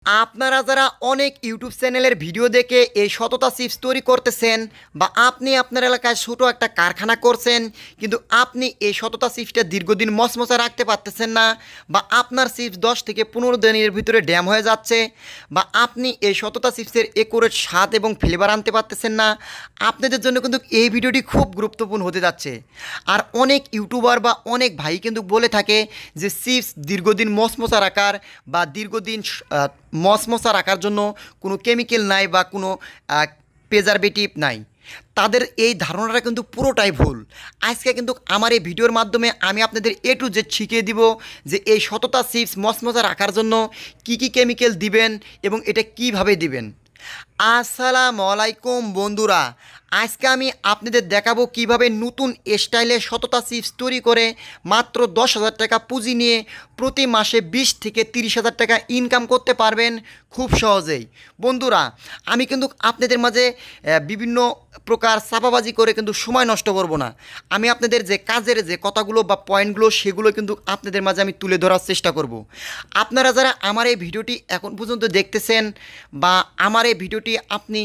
আপনারা যারা অনেক ইউটিউব চ্যানেলের ভিডিও দেখে এই সততা চিপস তৈরি করতেছেন বা আপনি আপনার এলাকায় ছোটো একটা কারখানা করছেন, কিন্তু আপনি এই সততা চিপসটা দীর্ঘদিন মচমচা রাখতে পারতেছেন না, বা আপনার চিপস 10 থেকে 15 দিনের ভিতরে ড্যাম হয়ে যাচ্ছে, বা আপনি এই সততা চিপসের একুরেট স্বাদ এবং ফ্লেভার আনতে পারতেছেন না, আপনাদের জন্য কিন্তু এই ভিডিওটি খুব গুরুত্বপূর্ণ হতে যাচ্ছে। আর অনেক ইউটিউবার বা অনেক ভাই কিন্তু বলে থাকে যে চিপস দীর্ঘদিন মচমচা রাখার বা দীর্ঘদিন মচমচা রাখার জন্য কোনো কেমিক্যাল নাই বা কোনো প্রিজারভেটিভ নাই। তাদের এই ধারণাটা কিন্তু পুরোটাই ভুল। আজকে কিন্তু আমার এই ভিডিওর মাধ্যমে আমি আপনাদের এ টু জেড শিখিয়ে দিব যে এই সততা চিপস মচমচা রাখার জন্য কি কি কেমিক্যাল দিবেন এবং এটা কিভাবে দিবেন। আসসালামু আলাইকুম বন্ধুরা, আজকে আমি আপনাদের দেখাবো কিভাবে নতুন স্টাইলে সততা চিপস তৈরি করে মাত্র 10,000 টাকা পুঁজি নিয়ে প্রতি মাসে 20 থেকে 30 হাজার টাকা ইনকাম করতে পারবেন খুব সহজেই। বন্ধুরা, আমি কিন্তু আপনাদের মাঝে বিভিন্ন প্রকার চাপাবাজি করে কিন্তু সময় নষ্ট করব না। আমি আপনাদের যে কাজের যে কথাগুলো বা পয়েন্টগুলো সেগুলো কিন্তু আপনাদের মাঝে আমি তুলে ধরার চেষ্টা করব। আপনারা যারা আমার এই ভিডিওটি এখন পর্যন্ত দেখতেছেন বা আমার এই ভিডিওটি আপনি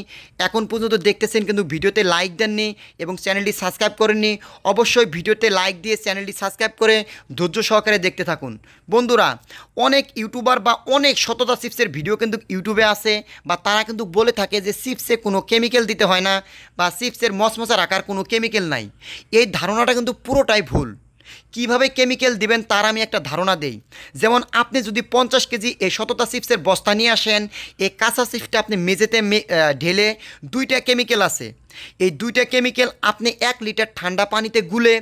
এখন পর্যন্ত দেখতেছেন কিন্তু ভিডিওতে লাইক দেননি এবং চ্যানেলটি সাবস্ক্রাইব করেননি, অবশ্যই ভিডিওতে লাইক দিয়ে চ্যানেলটি সাবস্ক্রাইব করে ধৈর্য সহকারে দেখতে থাকুন। বন্ধুরা, অনেক ইউটিউবার বা অনেক সততা চিপসের ভিডিও কিন্তু ইউটিউবে আছে, বা তারা কিন্তু বলে থাকে যে চিপসে কোনো কেমিক্যাল দিতে হয় না বা চিপসের মচমচা রাখার কোনো কেমিক্যাল নাই। এই ধারণাটা কিন্তু পুরোটাই ভুল। কিভাবে কেমিক্যাল দিবেন তার আমি একটা ধারণা দেই। যেমন আপনি যদি 50 কেজি এই সততা চিপসের বস্তা নিয়ে আসেন, এই কাঁচা চিপসটা আপনি মেঝেতে ঢেলে 2টা কেমিক্যাল আছে, এই 2টা কেমিক্যাল আপনি 1 লিটার ঠান্ডা পানিতে গুলে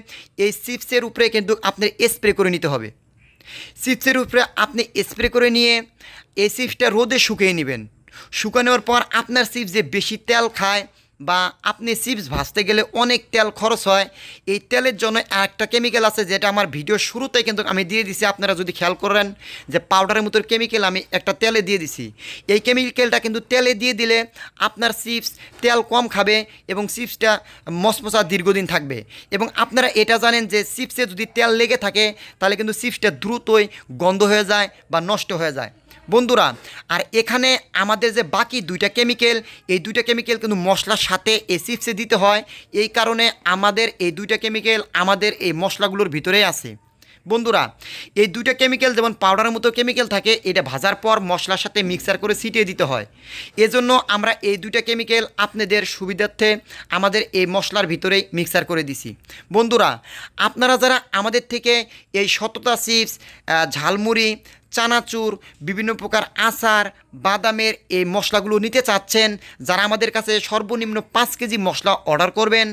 এই চিপসের উপরে কিন্তু আপনার স্প্রে করে নিতে হবে। চিপসের উপরে আপনি স্প্রে করে নিয়ে এই চিপসটা রোদে শুকিয়ে নেবেন। শুকানোর পর আপনার চিপস যে বেশি তেল খায় বা আপনি চিপস ভাজতে গেলে অনেক তেল খরচ হয়, এই তেলের জন্য একটা কেমিক্যাল আছে যেটা আমার ভিডিও শুরুতেই কিন্তু আমি দিয়ে দিছি। আপনারা যদি খেয়াল করেন যে পাউডারের মতো কেমিক্যাল আমি একটা তেলে দিয়ে দিছি। এই কেমিক্যালটা কিন্তু তেলে দিয়ে দিলে আপনার চিপস তেল কম খাবে এবং চিপসটা মচমচা দীর্ঘদিন থাকবে। এবং আপনারা এটা জানেন যে চিপসে যদি তেল লেগে থাকে তাহলে কিন্তু চিপসটা দ্রুতই গন্ধ হয়ে যায় বা নষ্ট হয়ে যায়। বন্ধুরা, আর এখানে আমাদের যে বাকি 2টা কেমিক্যাল, এই 2টা কেমিক্যাল কিন্তু মশলার সাথে এই চিপসে দিতে হয়। এই কারণে আমাদের এই 2টা কেমিক্যাল আমাদের এই মশলাগুলোর ভিতরেই আছে। বন্ধুরা, এই 2টা কেমিক্যাল যেমন পাউডারের মতো কেমিক্যাল থাকে, এটা ভাজার পর মশলার সাথে মিক্সার করে ছিটিয়ে দিতে হয়। এজন্য আমরা এই 2টা কেমিক্যাল আপনাদের সুবিধার্থে আমাদের এই মশলার ভিতরেই মিক্সার করে দিছি। বন্ধুরা, আপনারা যারা আমাদের থেকে এই সততা চিপস, ঝালমুড়ি, চানাচুর, বিভিন্ন প্রকার আচার, বাদামের এই মশলাগুলো নিতে চাচ্ছেন, যারা আমাদের কাছে সর্বনিম্ন 5 কেজি মশলা অর্ডার করবেন,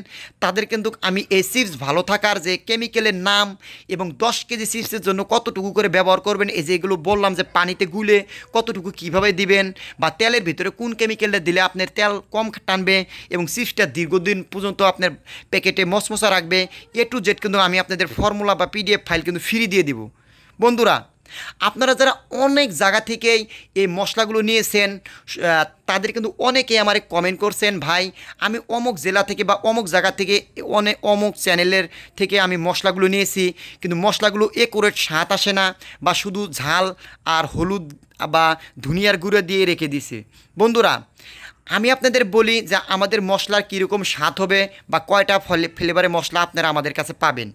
তাদের কিন্তু আমি এই চিপস ভালো থাকার যে কেমিক্যালের নাম এবং 10 কেজি চিপসের জন্য কতটুকু করে ব্যবহার করবেন, এই যে এগুলো বললাম যে পানিতে গুলে কতটুকু কিভাবে দিবেন বা তেলের ভিতরে কোন কেমিক্যালটা দিলে আপনার তেল কম টানবে এবং চিপসটা দীর্ঘদিন পর্যন্ত আপনার প্যাকেটে মচমচা রাখবে, এ টু জেড কিন্তু আমি আপনাদের ফর্মুলা বা পিডিএফ ফাইল কিন্তু ফ্রি দিয়ে দিব। বন্ধুরা, আপনারা যারা অনেক জায়গা থেকেই এই মশলাগুলো নিয়েছেন, তাদের কিন্তু অনেকেই আমারে কমেন্ট করছেন, ভাই আমি অমুক জেলা থেকে বা অমুক জায়গা থেকে অমুক চ্যানেলের থেকে আমি মশলাগুলো নিয়েছি, কিন্তু মশলাগুলো একুরেট স্বাদ আসে না বা শুধু ঝাল আর হলুদ বা ধনিয়ার গুঁড়ো দিয়ে রেখে দিছে। বন্ধুরা, আমি আপনাদের বলি যে আমাদের মশলার কীরকম স্বাদ হবে বা কয়টা ফ্লেভারের মশলা আপনারা আমাদের কাছে পাবেন।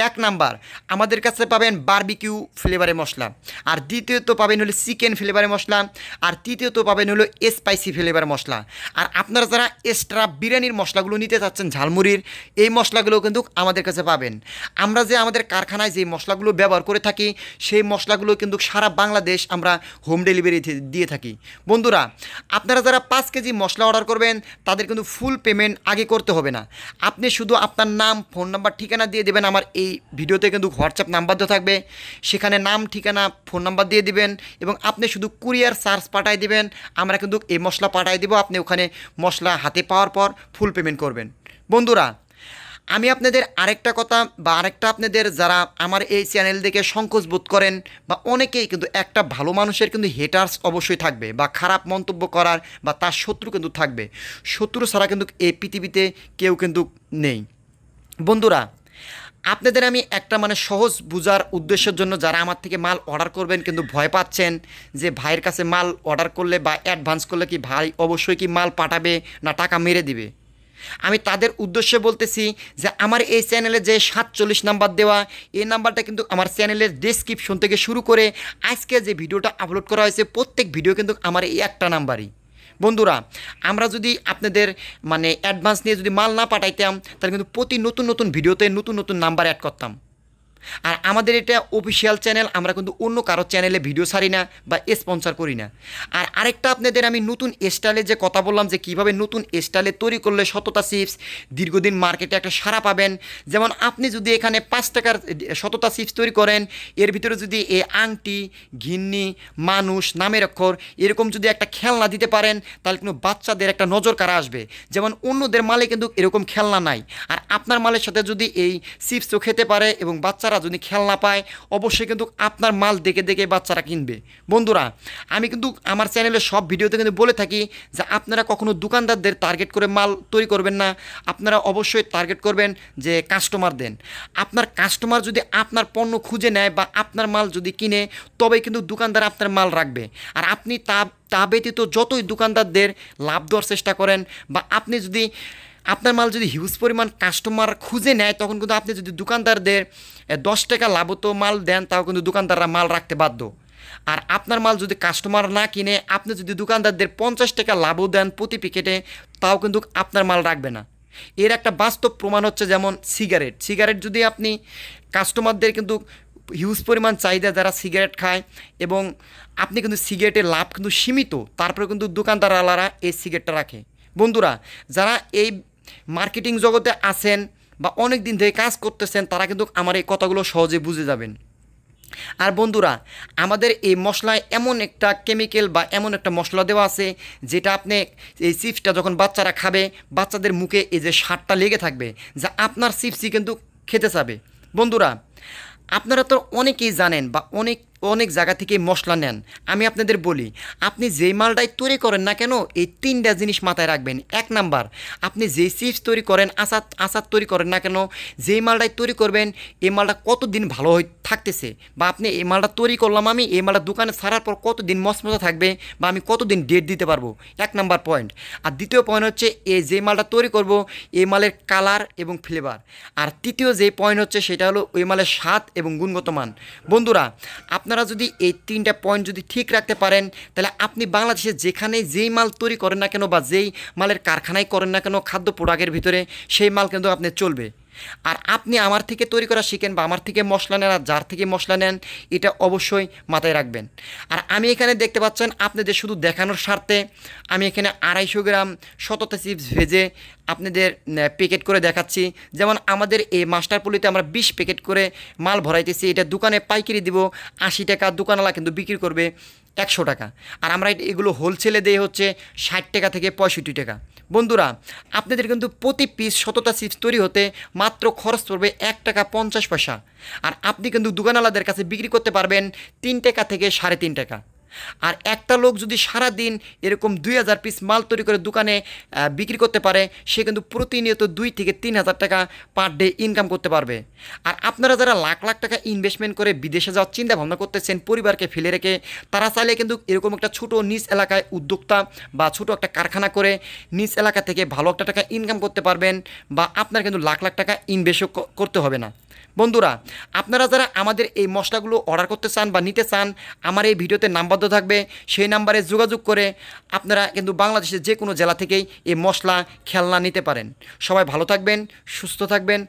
1 নাম্বার, আমাদের কাছে পাবেন বারবিকিউ ফ্লেভারের মশলা, আর দ্বিতীয়ত পাবেন হলো চিকেন ফ্লেভারের মশলা, আর তৃতীয়ত পাবেন হলো স্পাইসি ফ্লেভারের মশলা। আর আপনারা যারা এক্সট্রা বিরিয়ানির মশলাগুলো নিতে চাচ্ছেন ঝালমুড়ির, এই মশলাগুলো কিন্তু আমাদের কাছে পাবেন। আমরা যে আমাদের কারখানায় যে মশলাগুলো ব্যবহার করে থাকি, সেই মশলাগুলো কিন্তু সারা বাংলাদেশ আমরা হোম ডেলিভারি দিয়ে থাকি। বন্ধুরা, আপনারা যারা 5 কেজি মশলা অর্ডার করবেন, তাদের কিন্তু ফুল পেমেন্ট আগে করতে হবে না। আপনি শুধু আপনার নাম, ফোন নাম্বার, ঠিকানা দিয়ে দেবেন। আমার এই ভিডিওতে কিন্তু হোয়াটসঅ্যাপ নাম্বার দেওয়া থাকবে, সেখানে নাম, ঠিকানা, ফোন নাম্বার দিয়ে দিবেন এবং আপনি শুধু কুরিয়ার চার্জ পাঠাই দিবেন। আমরা কিন্তু এই মশলা পাঠাই দিব, আপনি ওখানে মশলা হাতে পাওয়ার পর ফুল পেমেন্ট করবেন। বন্ধুরা, আমি আপনাদের আরেকটা কথা বা আরেকটা, আপনাদের যারা আমার এই চ্যানেল দেখে সংকোচ বোধ করেন বা অনেকেই কিন্তু, একটা ভালো মানুষের কিন্তু হেটার্স অবশ্যই থাকবে বা খারাপ মন্তব্য করার বা তার শত্রু কিন্তু থাকবে। শত্রু ছাড়া কিন্তু এই পৃথিবীতে কেউ কিন্তু নেই। বন্ধুরা, আপনাদের আমি একটা মানে সহজ বোঝার উদ্দেশ্যের জন্য যারা আমার থেকে মাল অর্ডার করবেন কিন্তু ভয় পাচ্ছেন যে ভাইয়ের কাছে মাল অর্ডার করলে বা অ্যাডভান্স করলে কি ভাই অবশ্যই কি মাল পাঠাবে না টাকা মেরে দিবে, আমি তাদের উদ্দেশ্যে বলতেছি যে আমার এই চ্যানেলে যে 47 নাম্বার দেওয়া, এই নাম্বারটা কিন্তু আমার চ্যানেলের ডেসক্রিপশন থেকে শুরু করে আজকে যে ভিডিওটা আপলোড করা হয়েছে প্রত্যেক ভিডিও কিন্তু আমার এই একটা নাম্বারই। বন্ধুরা, আমরা যদি আপনাদের মানে অ্যাডভান্স নিয়ে যদি মাল না পাঠাইতাম তাহলে কিন্তু প্রতি নতুন নতুন ভিডিওতে নতুন নতুন নাম্বার অ্যাড করতাম। আর আমাদের এটা অফিসিয়াল চ্যানেল, আমরা কিন্তু অন্য কারো চ্যানেলে ভিডিও ছাড়ি না বা স্পন্সর করি না। আর আরেকটা আপনাদের আমি নতুন স্টাইলে যে কথা বললাম যে কীভাবে নতুন স্টাইলে তৈরি করলে সততা চিপস দীর্ঘদিন মার্কেটে একটা সাড়া পাবেন। যেমন আপনি যদি এখানে 5 টাকার সততা চিপস তৈরি করেন, এর ভিতরে যদি এ আংটি, ঘিন্নি, মানুষ, নামের অক্ষর এরকম যদি একটা খেলনা দিতে পারেন তাহলে কিন্তু বাচ্চাদের একটা নজর কাড়া আসবে। যেমন অন্যদের মালে কিন্তু এরকম খেলনা নাই, আর আপনার মালের সাথে যদি এই চিপসও খেতে পারে এবং বাচ্চারা যদি খেলনা পায় অবশ্যই কিন্তু আপনার মাল দেখে দেখে বাচ্চারা কিনবে। বন্ধুরা, আমি কিন্তু আমার চ্যানেলে সব ভিডিওতে কিন্তু বলে থাকি যে আপনারা কখনো দোকানদারদের টার্গেট করে মাল তৈরি করবেন না, আপনারা অবশ্যই টার্গেট করবেন যে কাস্টমার দেন। আপনার কাস্টমার যদি আপনার পণ্য খুঁজে নেয় বা আপনার মাল যদি কিনে তবেই কিন্তু দোকানদার আপনার মাল রাখবে। আর আপনি তা ব্যতীত যতই দোকানদারদের লাভ দেওয়ার চেষ্টা করেন বা আপনি যদি আপনার মাল যদি হিউজ পরিমাণ কাস্টমার খুঁজে নেয় তখন কিন্তু আপনি যদি দোকানদারদের 10 টাকা লাভত মাল দেন তাও কিন্তু দোকানদাররা মাল রাখতে বাধ্য। আর আপনার মাল যদি কাস্টমার না কিনে আপনি যদি দোকানদারদের 50 টাকা লাভও দেন প্রতি প্যাকেটে তাও কিন্তু আপনার মাল রাখবে না। এর একটা বাস্তব প্রমাণ হচ্ছে যেমন সিগারেট যদি আপনি কাস্টমারদের কিন্তু হিউজ পরিমাণ চাহিদা যারা সিগারেট খায় এবং আপনি কিন্তু সিগারেটের লাভ কিন্তু সীমিত, তারপরে কিন্তু দোকানদারওয়ালারা এই সিগারেটটা রাখে। বন্ধুরা, যারা এই মার্কেটিং জগতে আছেন বা অনেক দিন ধরে কাজ করতেছেন তারা কিন্তু আমার এই কথাগুলো সহজে বুঝে যাবেন। আর বন্ধুরা, আমাদের এই মশলায় এমন একটা কেমিক্যাল বা এমন একটা মশলা দেওয়া আছে যেটা আপনি এই চিপসটা যখন বাচ্চারা খাবে বাচ্চাদের মুখে এই যে স্বাদটা লেগে থাকবে যা আপনার চিপসই কিন্তু খেতে চাবে। বন্ধুরা, আপনারা তো অনেকেই জানেন বা অনেক জায়গা থেকে মশলা নেন। আমি আপনাদের বলি, আপনি যেই মালটাই তৈরি করেন না কেন এই 3টা জিনিস মাথায় রাখবেন। 1 নাম্বার, আপনি যেই চিপস তৈরি করেন, আচার তৈরি করেন না কেন, যেই মালটাই তৈরি করবেন এই মালটা কতদিন ভালো থাকতেছে বা আপনি এই মালটা তৈরি করলাম আমি এই মালটা দোকানে ছাড়ার পর কতদিন মচমচা থাকবে বা আমি কতদিন ডেট দিতে পারবো, 1 নাম্বার পয়েন্ট। আর দ্বিতীয় পয়েন্ট হচ্ছে এই যে মালটা তৈরি করব এই মালের কালার এবং ফ্লেভার। আর তৃতীয় যে পয়েন্ট হচ্ছে সেটা হলো ওই মালের স্বাদ এবং গুণগত মান। বন্ধুরা, আপনারা যদি এই 3টা পয়েন্ট যদি ঠিক রাখতে পারেন তাহলে আপনি বাংলাদেশে যেখানে যেই মাল তৈরি করেন না কেন বা যেই মালের কারখানায় করেন না কেন খাদ্য প্রোডাক্টের ভিতরে সেই মাল কিন্তু আপনি চলবে। আর আপনি আমার থেকে তৈরি করা শিখেন বা আমার থেকে মশলা নেন আর যার থেকে মশলা নেন এটা অবশ্যই মাথায় রাখবেন। আর আমি এখানে দেখতে পাচ্ছেন আপনাদের শুধু দেখানোর স্বার্থে আমি এখানে 250 গ্রাম সততা চিপস ভেজে আপনাদের প্যাকেট করে দেখাচ্ছি। যেমন আমাদের এই মাস্টার পলিতে আমরা 20 প্যাকেট করে মাল ভরাইতেছি, এটা দোকানে পাইকারি দিব 80 টাকা, দোকানওয়ালা কিন্তু বিক্রি করবে 100 টাকা। আর আমরা এগুলো হোলসেলে দিয়ে হচ্ছে 60 টাকা থেকে 65 টাকা। বন্ধুরা, আপনাদের কিন্তু প্রতি পিস সততা চিপস তৈরি হতে মাত্র খরচ পড়বে 1 টাকা 50 পয়সা। আর আপনি কিন্তু দোকানওয়ালাদের কাছে বিক্রি করতে পারবেন 3 টাকা থেকে 3.5 টাকা। আর একটা লোক যদি সারা দিন এরকম 2000 পিস মাল তৈরি করে দোকানে বিক্রি করতে পারে সে কিন্তু প্রতিনিয়ত 2 থেকে 3,000 টাকা পার ডে ইনকাম করতে পারবে। আর আপনারা যারা লাখ লাখ টাকা ইনভেস্টমেন্ট করে বিদেশে যাওয়ার চিন্তা ভাবনা করতেছেন পরিবারকে ফেলে রেখে, তারা চাইলে কিন্তু এরকম একটা ছোটো নিজ এলাকায় উদ্যোক্তা বা ছোটো একটা কারখানা করে নিজ এলাকা থেকে ভালো একটা টাকা ইনকাম করতে পারবেন বা আপনার কিন্তু লাখ লাখ টাকা ইনভেস্টও করতে হবে না। বন্ধুরা, আপনারা যারা আমাদের এই মশলাগুলো অর্ডার করতে চান বা নিতে চান আমার এই ভিডিওতে নাম্বার দেওয়া থাকবে, সেই নাম্বারে যোগাযোগ করে আপনারা কিন্তু বাংলাদেশের যে কোনো জেলা থেকেই এই মশলা খেলনা নিতে পারেন। সবাই ভালো থাকবেন, সুস্থ থাকবেন।